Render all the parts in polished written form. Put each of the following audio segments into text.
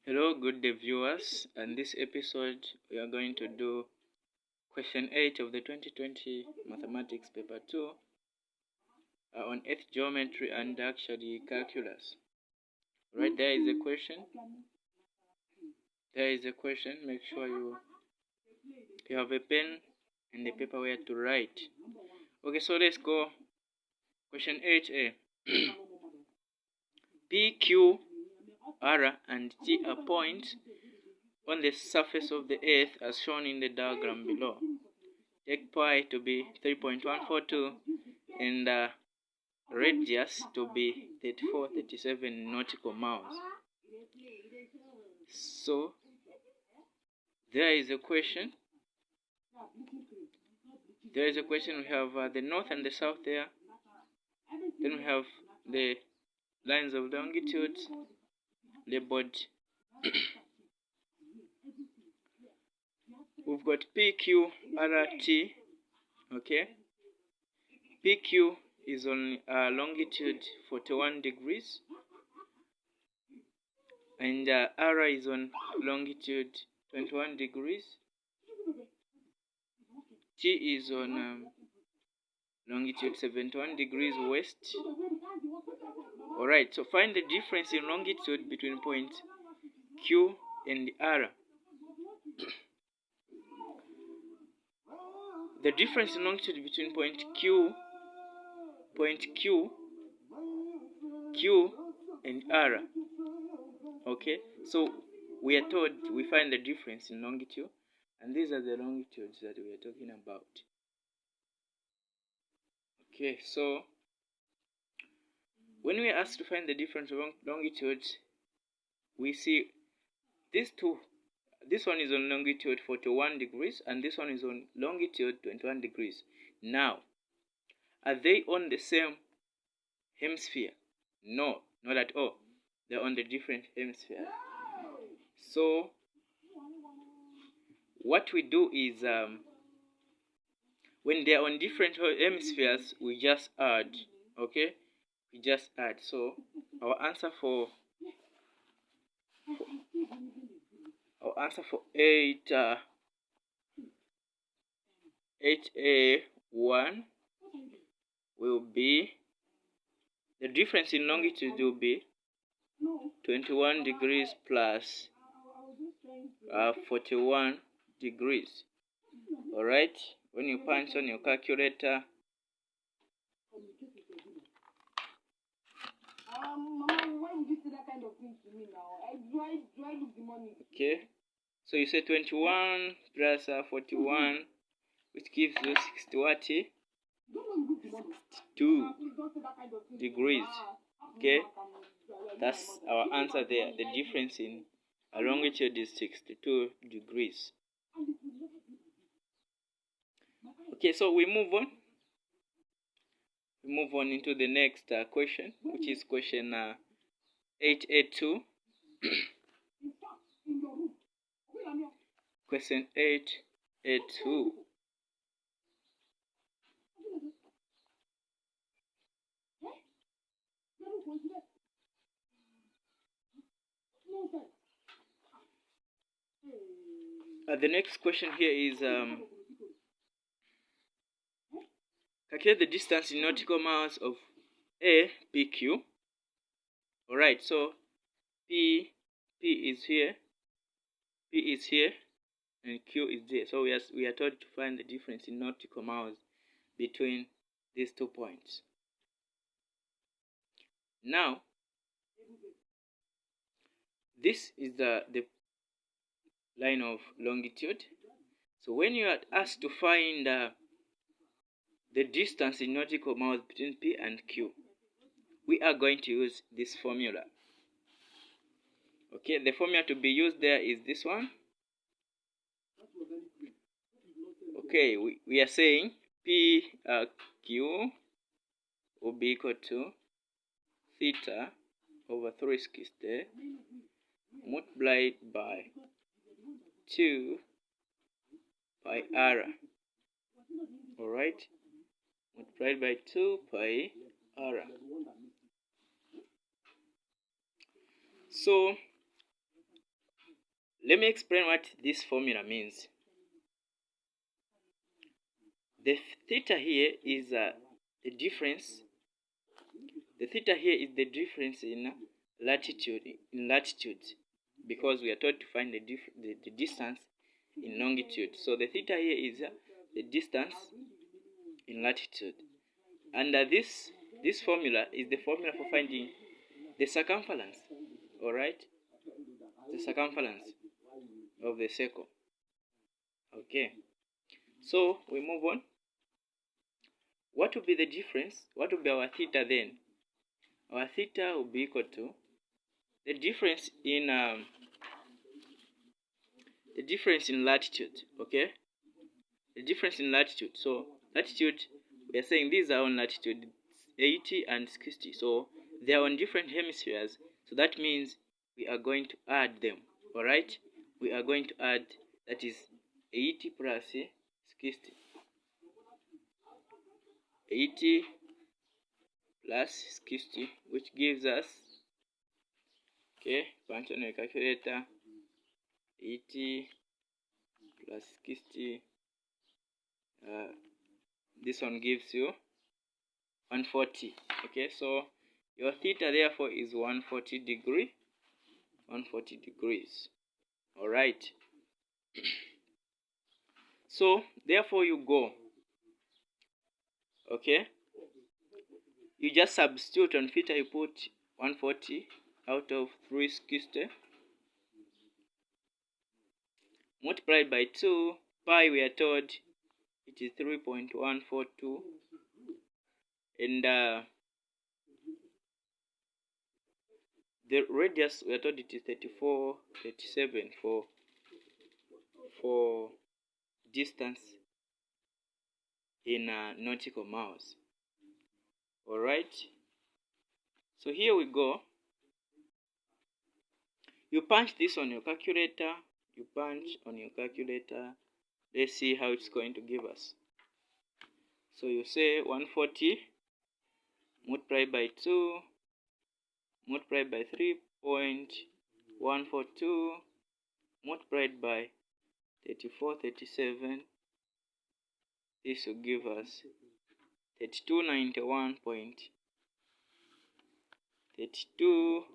Hello, good day viewers. In this episode, we are going to do question 8 of the 2020 Mathematics Paper 2 on Earth Geometry and actually Calculus. Right, there is a question. Make sure you have a pen and a paper where to write. Okay, so let's go. Question 8a. P, Q, R, and T are points on the surface of the Earth as shown in the diagram below. Take pi to be 3.142 and radius to be 3437 nautical miles. So there is a question. We have the north and the south there. Then we have the lines of longitude labeled. We've got PQ, RT. Okay. PQ is on longitude 41 degrees and R is on longitude 21 degrees. T is on longitude 71 degrees west. Alright, so find the difference in longitude between point Q and R. The difference in longitude between point Q, and R. Okay, so we are told we find the difference in longitude, and these are the longitudes that we are talking about. Okay, so when we are asked to find the difference of longitudes, we see these two. This one is on longitude 41 degrees and this one is on longitude 21 degrees. Now, are they on the same hemisphere? No, not at all. They're on the different hemispheres. So, what we do is, when they're on different hemispheres, we just add. Okay? We just add. So, our answer for 8A1 will be, the difference in longitude will be 21 degrees plus 41 degrees. Alright, when you punch on your calculator, okay, so you say 21 plus 41, which gives you 62 degrees. Okay, that's our answer there. The difference in longitude is 62 degrees. Okay, so we move on. We move on into the next question, which is question 8A2. Question 8A2. The next question here is calculate the distance in nautical miles of A, PQ. Alright, so P is here, and Q is there. So we are told to find the difference in nautical miles between these 2 points. Now, this is the line of longitude. So when you are asked to find the distance in nautical miles between P and Q, we are going to use this formula. Okay, the formula to be used there is this one. Okay, we are saying PQ will be equal to theta over 360 multiplied by 2 pi r. Alright, multiplied by 2 pi r. So let me explain what this formula means. The theta here is the difference. The theta here is the difference in latitude, because we are told to find the distance in longitude. So the theta here is the distance in latitude, and this formula is the formula for finding the circumference. All right, the circumference of the circle. Okay, so we move on. What will be the difference? What will be our theta then? Our theta will be equal to the difference in latitude. Okay, the difference in latitude. So latitude, we are saying these are on latitude 80 and 60. So they are on different hemispheres. So that means we are going to add them. All right, we are going to add, that is 80 plus 60. 80 plus 60, which gives us, okay, punch on a calculator, 80 plus 60, this one gives you 140. Okay, so your theta therefore is 140 degrees. All right. So therefore you go, okay, you just substitute on theta, you put 140 out of 360 multiplied by 2. Pi, we are told it is 3.142, and the radius, we are told it is 37 for distance in nautical miles. All right, so here we go. You punch this on your calculator. Let's see how it's going to give us. So you say 140 multiplied by 2 multiplied by 3.142 multiplied by 37. This will give us 3291.2712.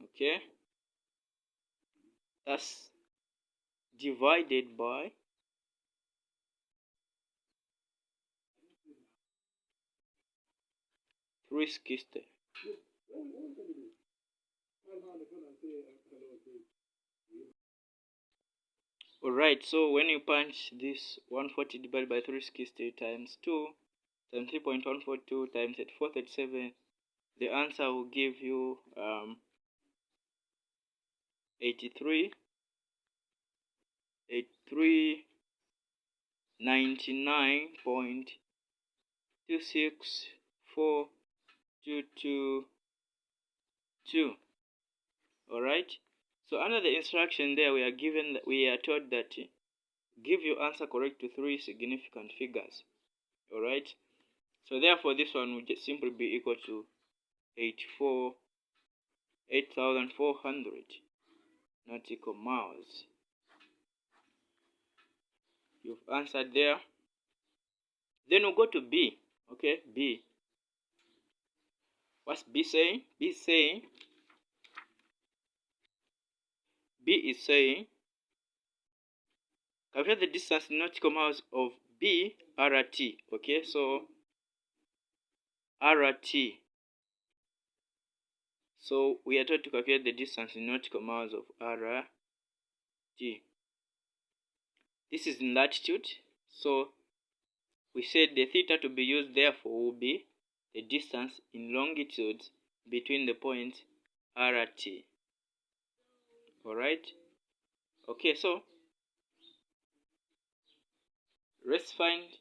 Okay, that's divided by 360. Alright, so when you punch this 140 divided by 360 times 2 times 3.142 times 8437, the answer will give you 89.2642222. Alright, so under the instruction there, we are told that give your answer correct to 3 significant figures. Alright, so therefore this one will just simply be equal to 8,400 nautical miles. You've answered there. Then we'll go to B. Okay, B. What's B saying? B is saying calculate the distance in nautical miles of BRT. Okay, so RT. So we are told to calculate the distance in nautical miles of RT. This is in latitude. So we said the theta to be used therefore will be the distance in longitude between the points RT. Alright. Okay, so let's find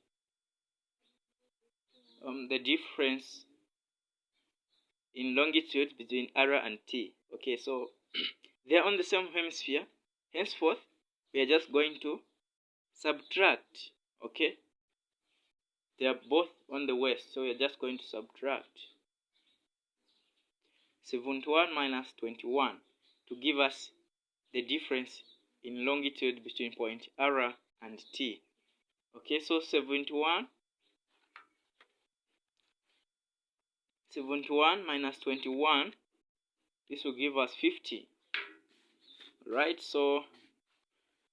the difference in longitude between R and T. Okay, so they are on the same hemisphere. Henceforth, we are just going to subtract. Okay, They are both on the west, so we are just going to subtract 71 minus 21 to give us the difference in longitude between point R and T. Okay, so 71 minus 21, this will give us 50. Right, so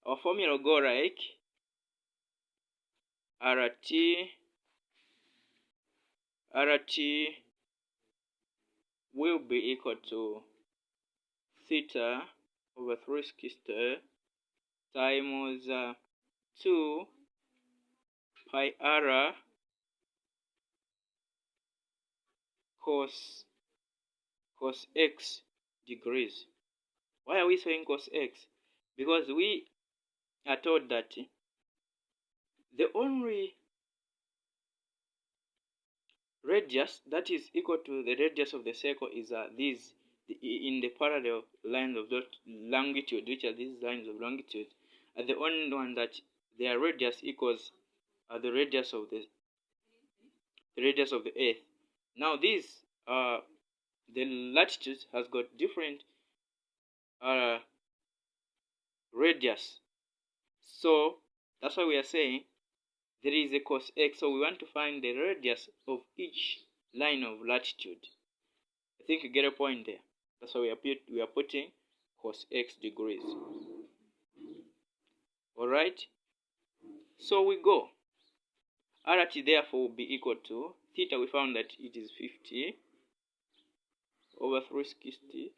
our formula will go like RT will be equal to theta over 360 times 2 pi r cos x degrees. Why are we saying cos x? Because we are told that the only radius that is equal to the radius of the circle is these in the parallel lines of longitude, which are these lines of longitude, are the only one that their radius equals the radius of the Earth. Now these the latitude has got different radius, so that's why we are saying there is a cos x. So we want to find the radius of each line of latitude. I think you get a point there. That's why we are putting cos x degrees. Alright, so we go. RT therefore will be equal to theta. We found that it is 50 over 360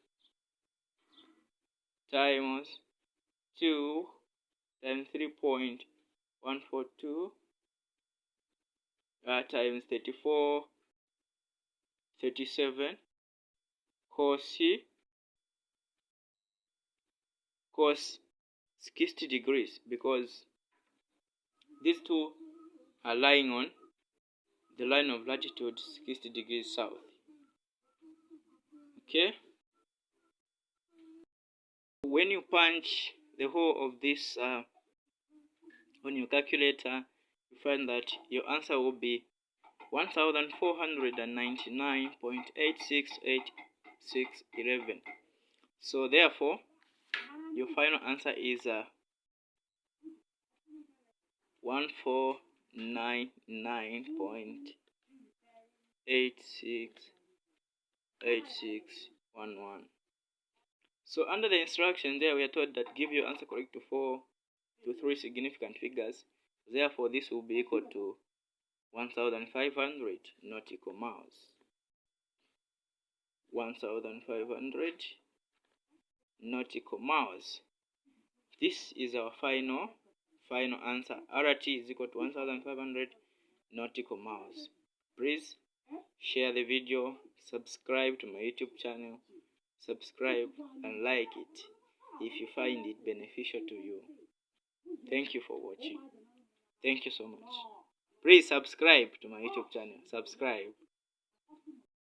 times 2 times 3.142 times 37 cos 60 degrees, because these two are lying on the line of latitude 60 degrees south. Okay, when you punch the whole of this on your calculator, you find that your answer will be 1499.868611. So therefore your final answer is 1499.868611. So under the instruction there, we are told that give your answer correct to 4 to 3 significant figures. Therefore this will be equal to 1500 nautical miles. 1500 nautical miles. This is our final answer. RT is equal to 1500 nautical miles. Please share the video, subscribe to my YouTube channel, subscribe and like it if you find it beneficial to you. Thank you for watching. Thank you so much. Please subscribe to my YouTube channel. Subscribe.